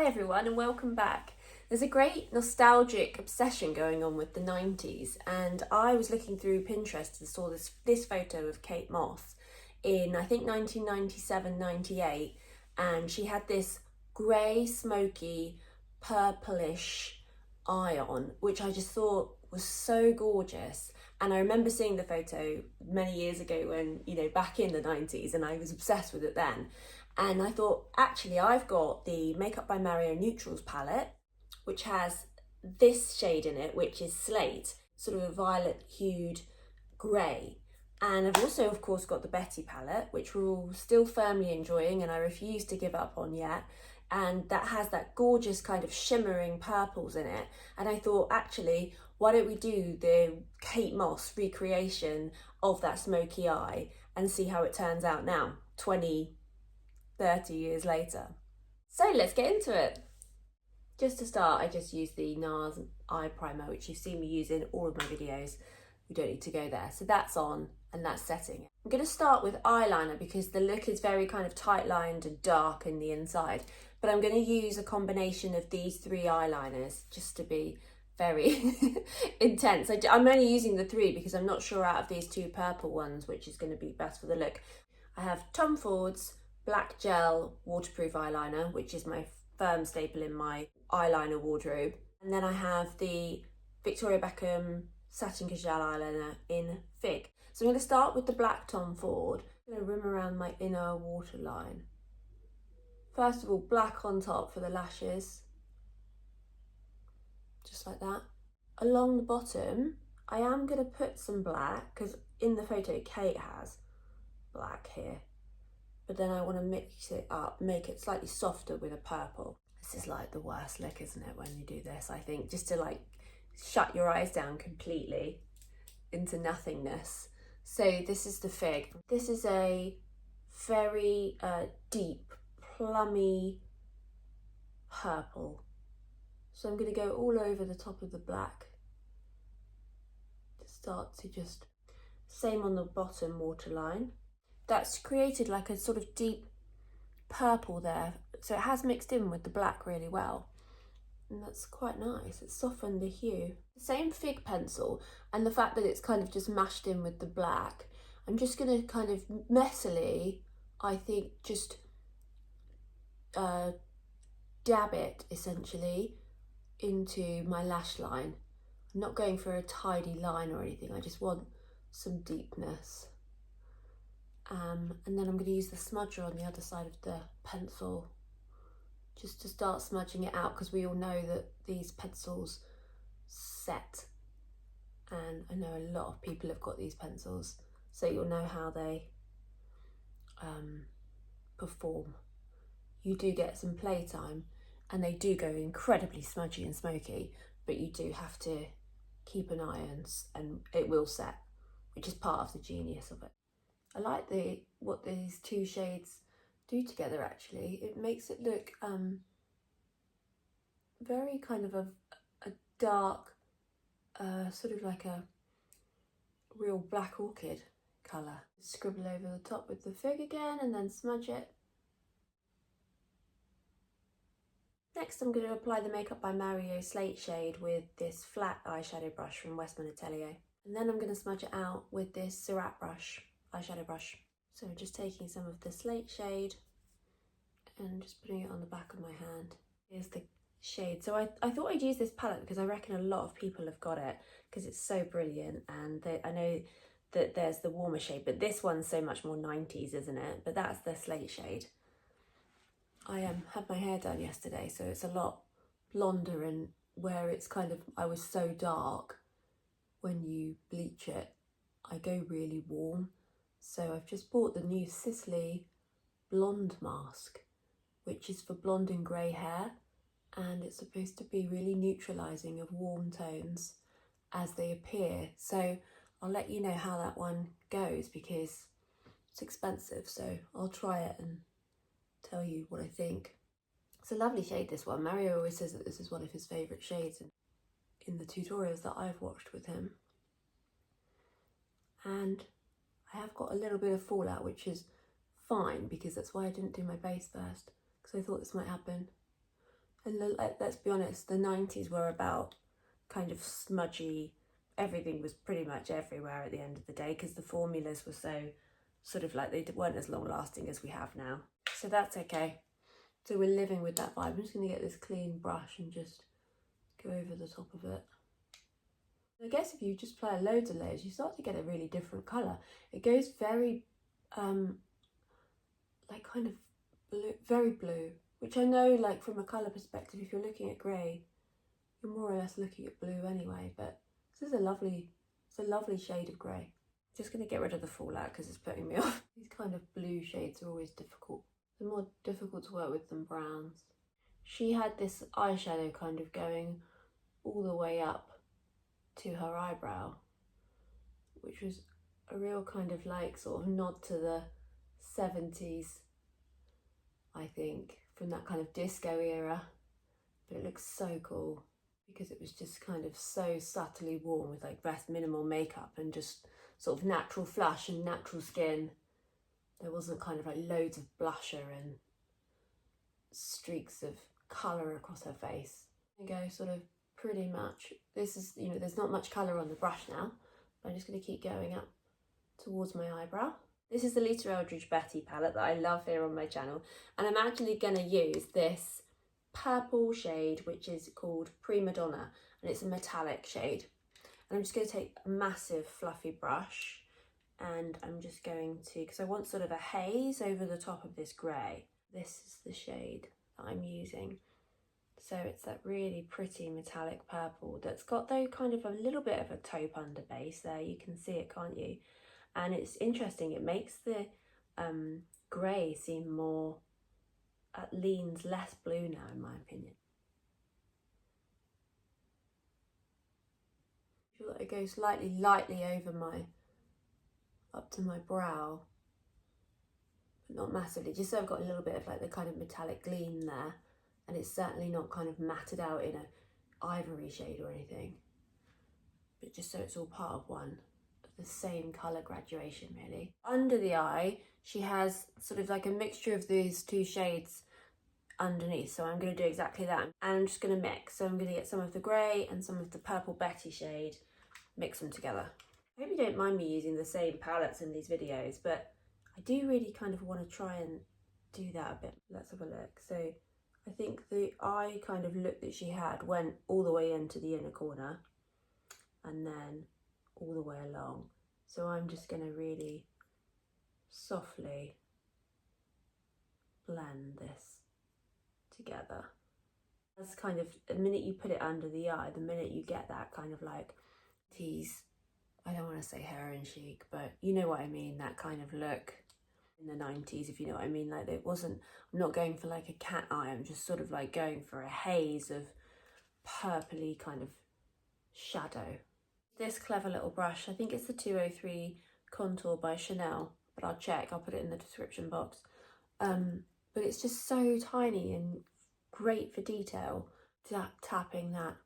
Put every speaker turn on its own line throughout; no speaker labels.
Hi everyone and welcome back. There's a great nostalgic obsession going on with the 90s, and I was looking through Pinterest and saw this photo of Kate Moss in I think 1997-98, and she had this grey smoky purplish eye on, which I just thought was so gorgeous. And I remember seeing the photo many years ago when, back in the 90s, and I was obsessed with it then. And I thought, actually, I've got the Makeup by Mario Neutrals palette, which has this shade in it, which is Slate, sort of a violet hued grey. And I've also, of course, got the Betty palette, which we're all still firmly enjoying and I refuse to give up on yet. And that has that gorgeous kind of shimmering purples in it. And I thought, actually, why don't we do the Kate Moss recreation of that smoky eye and see how it turns out now, 30 years later. So let's get into it. Just to start, I just used the Nars eye primer, which you've seen me use in all of my videos. We don't need to go there. So that's on and that's setting. I'm going to start with eyeliner because the look is very kind of tight lined and dark in the inside. But I'm going to use a combination of these three eyeliners just to be very intense. I'm only using the three because I'm not sure out of these two purple ones which is going to be best for the look. I have Tom Ford's Black Gel Waterproof Eyeliner, which is my firm staple in my eyeliner wardrobe. And then I have the Victoria Beckham Satin Kajal Eyeliner in Fig. So I'm going to start with the black Tom Ford. I'm going to rim around my inner waterline. First of all, black on top for the lashes. Just like that. Along the bottom, I am going to put some black, because in the photo Kate has black here. But then I want to mix it up, make it slightly softer with a purple. This is like the worst look, isn't it, when you do this, I think, just to like shut your eyes down completely into nothingness. So this is the Fig. This is a very deep, plummy purple. So I'm going to go all over the top of the black to start to just, same on the bottom waterline. That's created like a sort of deep purple there. So it has mixed in with the black really well. And that's quite nice. It's softened the hue. The same Fig pencil, and the fact that it's kind of just mashed in with the black, I'm just going to kind of messily, I think, just dab it essentially into my lash line. I'm not going for a tidy line or anything. I just want some deepness. And then I'm going to use the smudger on the other side of the pencil just to start smudging it out, because we all know that these pencils set, and I know a lot of people have got these pencils, so you'll know how they perform. You do get some playtime and they do go incredibly smudgy and smoky, but you do have to keep an eye on, and it will set, which is part of the genius of it. I like what these two shades do together actually. It makes it look very kind of a dark, sort of like a real black orchid colour. Scribble over the top with the Fig again and then smudge it. Next I'm going to apply the Makeup by Mario Slate shade with this flat eyeshadow brush from Westman Atelier. And then I'm going to smudge it out with this Surratt eyeshadow brush. So I'm just taking some of the Slate shade and just putting it on the back of my hand. Here's the shade. So I thought I'd use this palette because I reckon a lot of people have got it because it's so brilliant, and I know that there's the warmer shade, but this one's so much more 90s, isn't it? But that's the Slate shade. I had my hair done yesterday, so it's a lot blonder, and where it's kind of, I was so dark, when you bleach it, I go really warm. So I've just bought the new Sisley Blonde Mask, which is for blonde and grey hair, and it's supposed to be really neutralising of warm tones as they appear. So I'll let you know how that one goes because it's expensive, so I'll try it and tell you what I think. It's a lovely shade, this one. Mario always says that this is one of his favourite shades in the tutorials that I've watched with him. And I have got a little bit of fallout, which is fine because that's why I didn't do my base first, because I thought this might happen. And let's be honest, the 90s were about kind of smudgy, everything was pretty much everywhere at the end of the day because the formulas were so sort of like they weren't as long lasting as we have now. So that's okay. So we're living with that vibe. I'm just going to get this clean brush and just go over the top of it. I guess if you just apply loads of layers, you start to get a really different colour. It goes very, like kind of blue, very blue, which I know like from a colour perspective, if you're looking at grey, you're more or less looking at blue anyway, but this is it's a lovely shade of grey. Just going to get rid of the fallout because it's putting me off. These kind of blue shades are always difficult. They're more difficult to work with than browns. She had this eyeshadow kind of going all the way up to her eyebrow, which was a real kind of like sort of nod to the 70s, I think, from that kind of disco era. But it looks so cool because it was just kind of so subtly worn with like best minimal makeup and just sort of natural flush and natural skin. There wasn't kind of like loads of blusher and streaks of colour across her face. And go sort of pretty much, this is, you know, there's not much colour on the brush now, but I'm just going to keep going up towards my eyebrow. This is the Lita Eldridge Betty palette that I love here on my channel, and I'm actually going to use this purple shade which is called Prima Donna, and it's a metallic shade. And I'm just going to take a massive fluffy brush and I'm just going to, because I want sort of a haze over the top of this grey. This is the shade that I'm using. So it's that really pretty metallic purple that's got though kind of a little bit of a taupe underbase there. You can see it, can't you? And it's interesting, it makes the grey seem more, leans less blue now in my opinion. I feel like it goes slightly lightly over up to my brow, but not massively, just so I've got a little bit of like the kind of metallic gleam there, and it's certainly not kind of matted out in a ivory shade or anything, but just so it's all part of one, the same colour graduation really. Under the eye, she has sort of like a mixture of these two shades underneath, so I'm going to do exactly that, and I'm just going to mix. So I'm going to get some of the grey and some of the purple Betty shade, mix them together. I hope you don't mind me using the same palettes in these videos, but I do really kind of want to try and do that a bit. Let's have a look. So I think the eye kind of look that she had went all the way into the inner corner and then all the way along. So I'm just going to really softly blend this together. That's kind of, the minute you put it under the eye, the minute you get that kind of like tease, I don't want to say heroin chic, but you know what I mean, that kind of look in the 90s, if you know what I mean. Like it wasn't, I'm not going for like a cat eye, I'm just sort of like going for a haze of purpley kind of shadow. This clever little brush, I think it's the 203 Contour by Chanel, but I'll check, I'll put it in the description box. But it's just so tiny and great for detail. Tapping that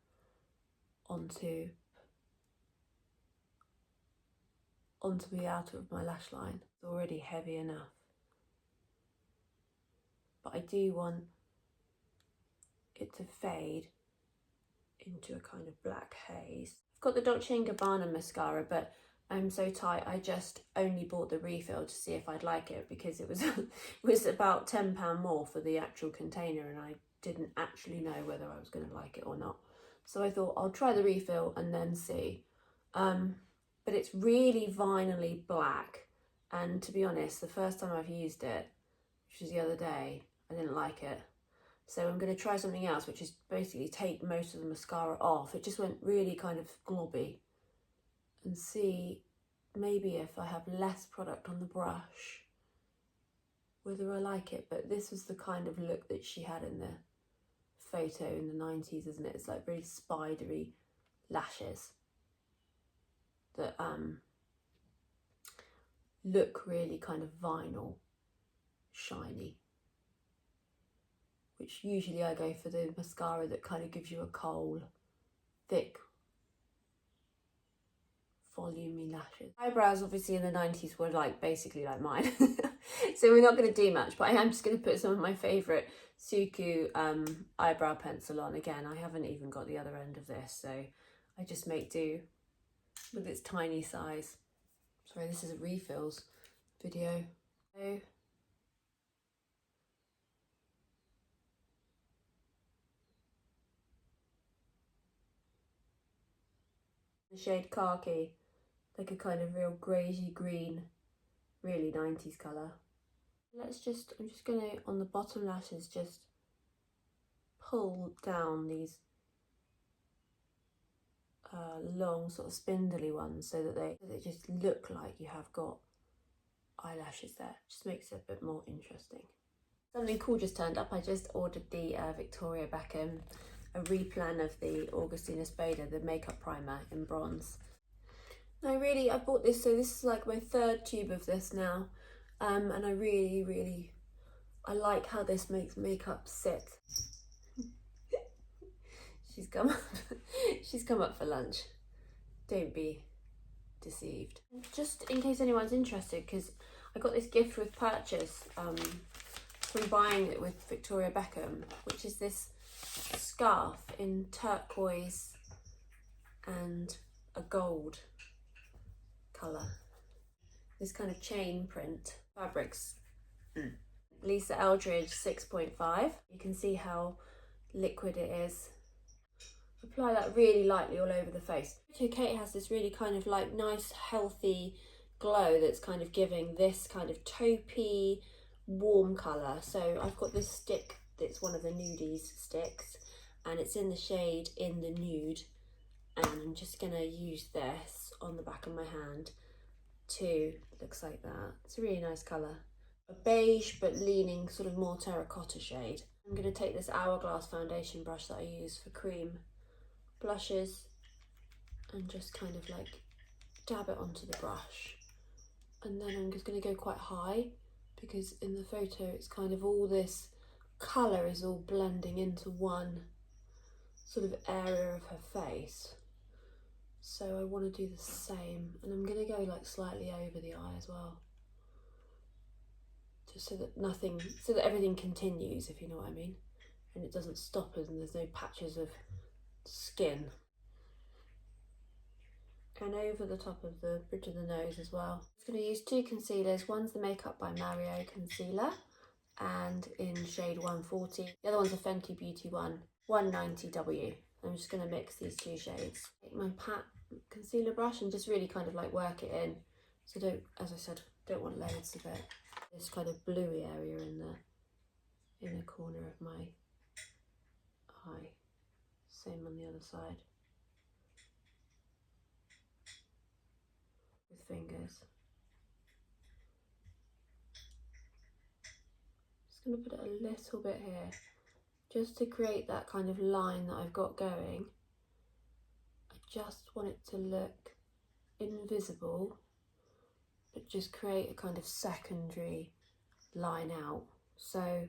onto the outer of my lash line. It's already heavy enough, but I do want it to fade into a kind of black haze. I've got the Dolce and Gabbana mascara, but I'm so tight I just only bought the refill to see if I'd like it, because it was it was about £10 more for the actual container and I didn't actually know whether I was going to like it or not. So I thought I'll try the refill and then see. But it's really vinily black, and to be honest, the first time I've used it, which was the other day, I didn't like it. So I'm going to try something else, which is basically take most of the mascara off. It just went really kind of globby, and see maybe if I have less product on the brush, whether I like it. But this was the kind of look that she had in the photo in the 90s, isn't it? It's like very spidery lashes that look really kind of vinyl, shiny, which usually I go for the mascara that kind of gives you a kohl, thick, volumey lashes. Eyebrows obviously in the 90s were like basically like mine. So we're not going to do much, but I am just going to put some of my favourite Suku eyebrow pencil on. Again, I haven't even got the other end of this, so I just make do with its tiny size. Sorry, this is a refills video. So, the shade Khaki, like a kind of real greysy green, really 90s colour. I'm just going to, on the bottom lashes, just pull down these long sort of spindly ones so that they just look like you have got eyelashes there. Just makes it a bit more interesting. Something cool just turned up. I just ordered the Victoria Beckham, a replan of the Augustina Spada, the makeup primer in bronze. I bought this, so this is like my third tube of this now, and I really like how this makes makeup sit. She's come up for lunch. Don't be deceived. Just in case anyone's interested, because I got this gift with purchase from buying it with Victoria Beckham, which is this scarf in turquoise and a gold colour. This kind of chain print. Fabrics. Lisa Eldridge 6.5. You can see how liquid it is. Apply that really lightly all over the face. So Kate has this really kind of like nice healthy glow that's kind of giving this kind of taupey warm colour. So I've got this stick that's one of the nudies sticks, and it's in the shade In the Nude, and I'm just going to use this on the back of my hand too. Looks like that. It's a really nice colour. A beige but leaning sort of more terracotta shade. I'm going to take this Hourglass foundation brush that I use for cream blushes and just kind of like dab it onto the brush, and then I'm just going to go quite high because in the photo it's kind of all this colour is all blending into one sort of area of her face, so I want to do the same, and I'm going to go like slightly over the eye as well, just so that everything continues, if you know what I mean, and it doesn't stop us and there's no patches of skin. And over the top of the bridge of the nose as well. I'm just going to use two concealers. One's the Makeup by Mario concealer, and in shade 140. The other one's a Fenty Beauty one, 190W. I'm just going to mix these two shades. Take my pat concealer brush and just really kind of like work it in. So don't, as I said, don't want loads of it. This kind of bluey area in the inner corner of my eye. Same on the other side. With fingers. Just going to put it a little bit here, just to create that kind of line that I've got going. I just want it to look invisible, but just create a kind of secondary line out. So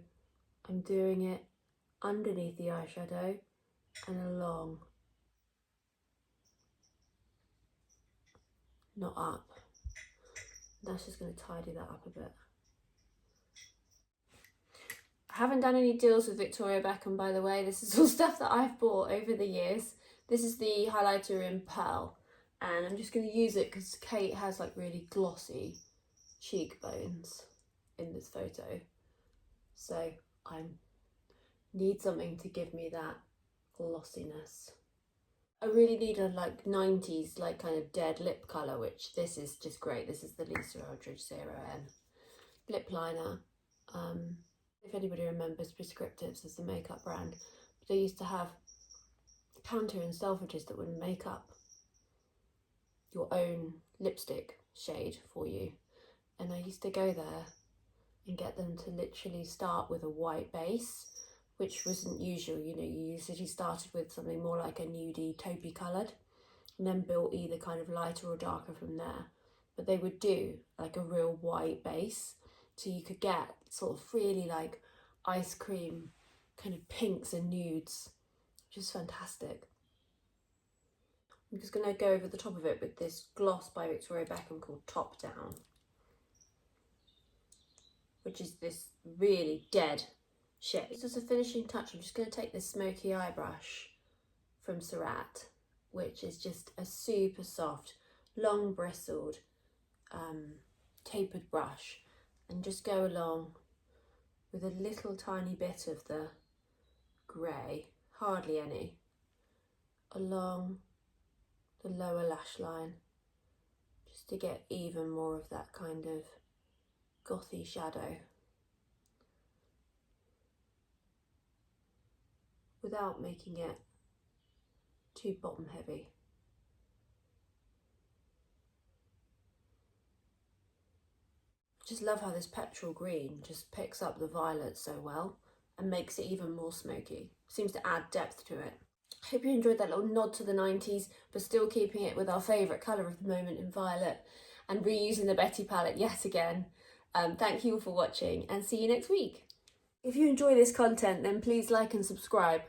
I'm doing it underneath the eyeshadow and along, not up. That's just going to tidy that up a bit. I haven't done any deals with Victoria Beckham, by the way. This is all stuff that I've bought over the years. This is the highlighter in Pearl, and I'm just going to use it because Kate has like really glossy cheekbones in this photo, so I need something to give me that glossiness. I really need a like 90s like kind of dead lip colour, which this is just great. This is the Lisa Eldridge 0N lip liner. If anybody remembers Prescriptives as the makeup brand, they used to have counter in Selfridges that would make up your own lipstick shade for you, and I used to go there and get them to literally start with a white base, which wasn't usual. You know, you usually started with something more like a nudie taupey coloured and then built either kind of lighter or darker from there, but they would do like a real white base, so you could get sort of really like ice cream kind of pinks and nudes, which is fantastic. I'm just going to go over the top of it with this gloss by Victoria Beckham called Top Down. which is this really dead shade. Just as a finishing touch, I'm just going to take this smoky eye brush from Surratt, which is just a super soft, long bristled, tapered brush, and just go along with a little tiny bit of the grey, hardly any, along the lower lash line, just to get even more of that kind of gothy shadow without making it too bottom heavy. Just love how this petrol green just picks up the violet so well and makes it even more smoky. Seems to add depth to it. I hope you enjoyed that little nod to the 90s, but still keeping it with our favourite colour of the moment in violet and reusing the Betty palette yet again. Thank you all for watching and see you next week. If you enjoy this content, then please like and subscribe.